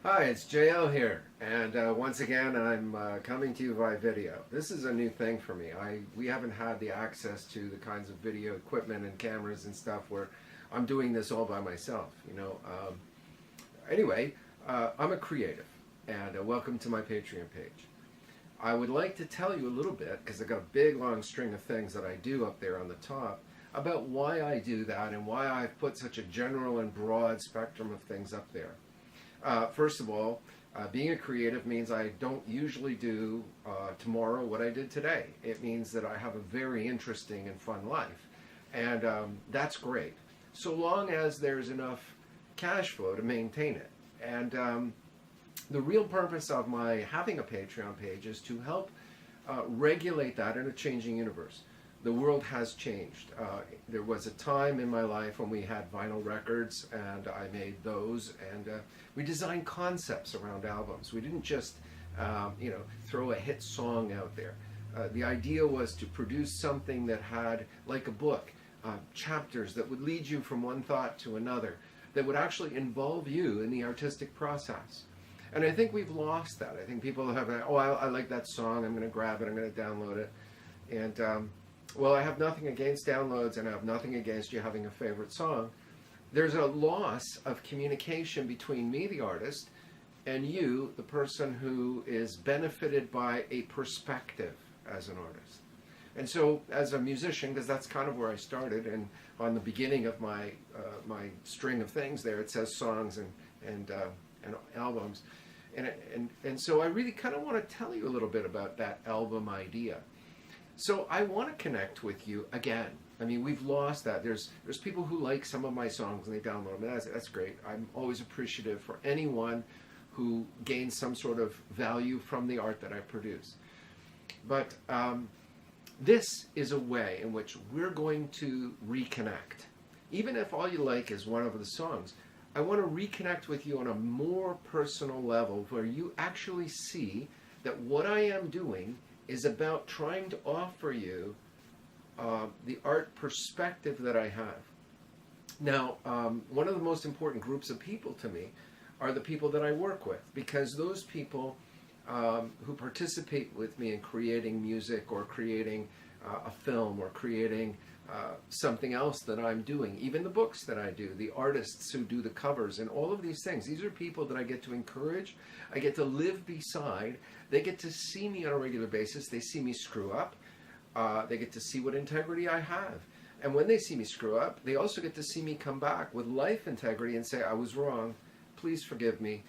Hi, it's Jael here, and once again I'm coming to you via video. This is a new thing for me. We haven't had the access to the kinds of video equipment and cameras and stuff where I'm doing this all by myself. Anyway, I'm a creative, and welcome to my Patreon page. I would like to tell you a little bit, because I've got a big long string of things that I do up there on the top, about why I do that and why I've put such a general and broad spectrum of things up there. First of all, being a creative means I don't usually do tomorrow what I did today. It means that I have a very interesting and fun life, and that's great, so long as there's enough cash flow to maintain it. And the real purpose of my having a Patreon page is to help regulate that in a changing universe. The world has changed. There was a time in my life when we had vinyl records, and I made those, and we designed concepts around albums. We didn't just throw a hit song out there. The idea was to produce something that had, like a book, chapters that would lead you from one thought to another, that would actually involve you in the artistic process. And I think we've lost that. I think people have, I like that song, I'm going to grab it, I'm going to download it. And well, I have nothing against downloads, and I have nothing against you having a favorite song. There's a loss of communication between me, the artist, and you, the person who is benefited by a perspective as an artist. And so, as a musician, because that's kind of where I started, and on the beginning of my string of things there, it says songs and albums. And so I really kind of want to tell you a little bit about that album idea. So I want to connect with you again. I mean, we've lost that. There's people who like some of my songs and they download them. That's great. I'm always appreciative for anyone who gains some sort of value from the art that I produce. But this is a way in which we're going to reconnect. Even if all you like is one of the songs, I want to reconnect with you on a more personal level where you actually see that what I am doing is about trying to offer you the art perspective that I have. Now, one of the most important groups of people to me are the people that I work with, because those people who participate with me in creating music or creating a film or creating something else that I'm doing, even the books that I do, the artists who do the covers and all of these things, these are people that I get to encourage, I get to live beside, they get to see me on a regular basis, they see me screw up, they get to see what integrity I have. And when they see me screw up, they also get to see me come back with life integrity and say, I was wrong, please forgive me,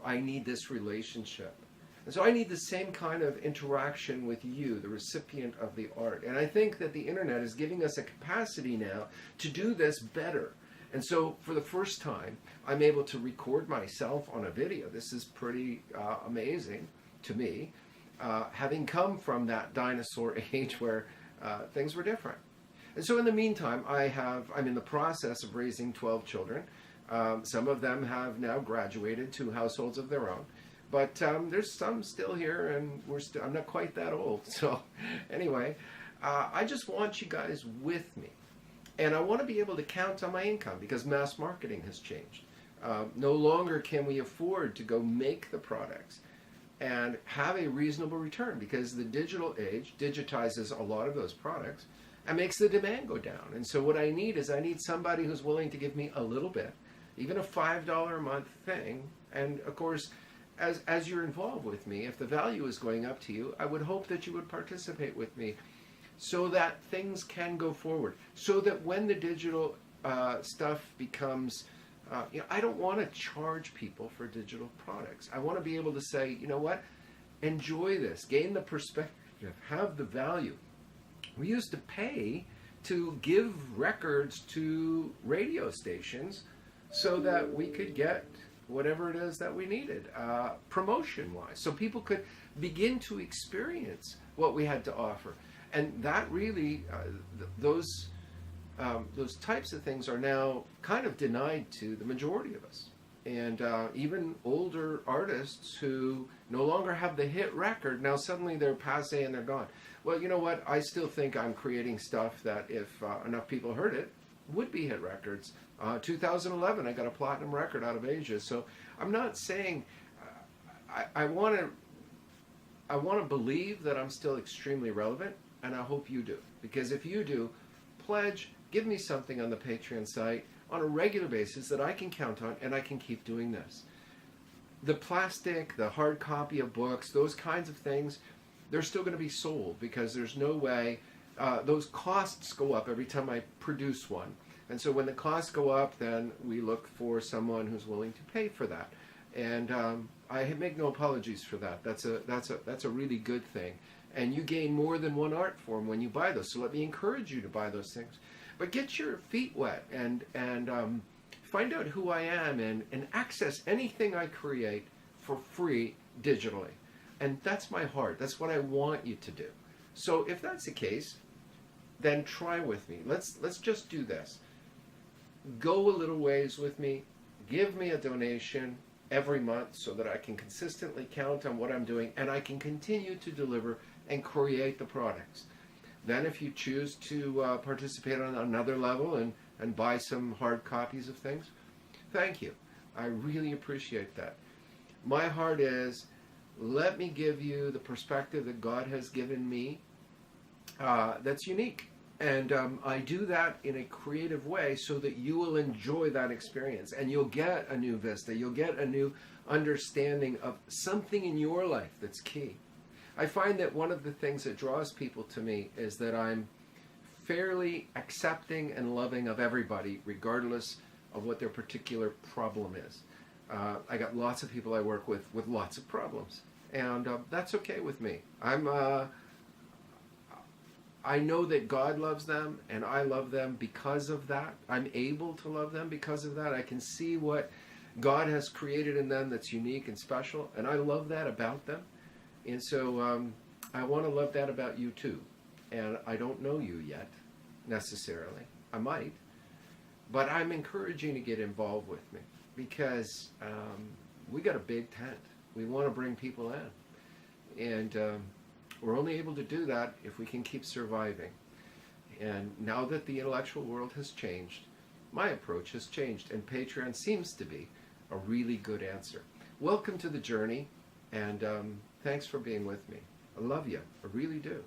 I need this relationship. And so I need the same kind of interaction with you, the recipient of the art. And I think that the internet is giving us a capacity now to do this better. And so for the first time, I'm able to record myself on a video. This is pretty amazing to me, having come from that dinosaur age where things were different. And so in the meantime, I'm in the process of raising 12 children. Some of them have now graduated to households of their own. But there's some still here, and I'm not quite that old. So anyway, I just want you guys with me. And I want to be able to count on my income, because mass marketing has changed. No longer can we afford to go make the products and have a reasonable return, because the digital age digitizes a lot of those products and makes the demand go down. And so what I need somebody who's willing to give me a little bit, even a $5 a month thing. And of course, as you're involved with me, if the value is going up to you, I would hope that you would participate with me so that things can go forward. So that when the digital stuff becomes, I don't want to charge people for digital products. I want to be able to say, you know what, enjoy this, gain the perspective, have the value. We used to pay to give records to radio stations so that we could get whatever it is that we needed, promotion-wise, so people could begin to experience what we had to offer. And that really, those types of things are now kind of denied to the majority of us. And even older artists who no longer have the hit record, now suddenly they're passé and they're gone. Well, you know what? I still think I'm creating stuff that if enough people heard it, would be hit records. 2011, I got a platinum record out of Asia. So I'm not saying I want to believe that I'm still extremely relevant, and I hope you do. Because if you do, pledge, give me something on the Patreon site on a regular basis that I can count on, and I can keep doing this. The plastic, the hard copy of books, those kinds of things, they're still going to be sold because there's no way. Those costs go up every time I produce one. And so when the costs go up, then we look for someone who's willing to pay for that. And I make no apologies for that. That's a really good thing. And you gain more than one art form when you buy those. So let me encourage you to buy those things. But get your feet wet and find out who I am and access anything I create for free digitally. And that's my heart. That's what I want you to do. So if that's the case, then try with me. Let's just do this. Go a little ways with me. Give me a donation every month so that I can consistently count on what I'm doing and I can continue to deliver and create the products. Then if you choose to participate on another level and buy some hard copies of things, thank you. I really appreciate that. My heart is, let me give you the perspective that God has given me that's unique. And I do that in a creative way so that you will enjoy that experience and you'll get a new vista. You'll get a new understanding of something in your life that's key. I find that one of the things that draws people to me is that I'm fairly accepting and loving of everybody, regardless of what their particular problem is. I got lots of people I work with lots of problems, and that's okay with me. I know that God loves them, and I love them because of that. I'm able to love them because of that. I can see what God has created in them that's unique and special, and I love that about them. And so I want to love that about you too. And I don't know you yet, necessarily. I might. But I'm encouraging you to get involved with me because we got a big tent. We want to bring people in. And we're only able to do that if we can keep surviving. And now that the intellectual world has changed, my approach has changed. And Patreon seems to be a really good answer. Welcome to the journey. And thanks for being with me. I love you. I really do.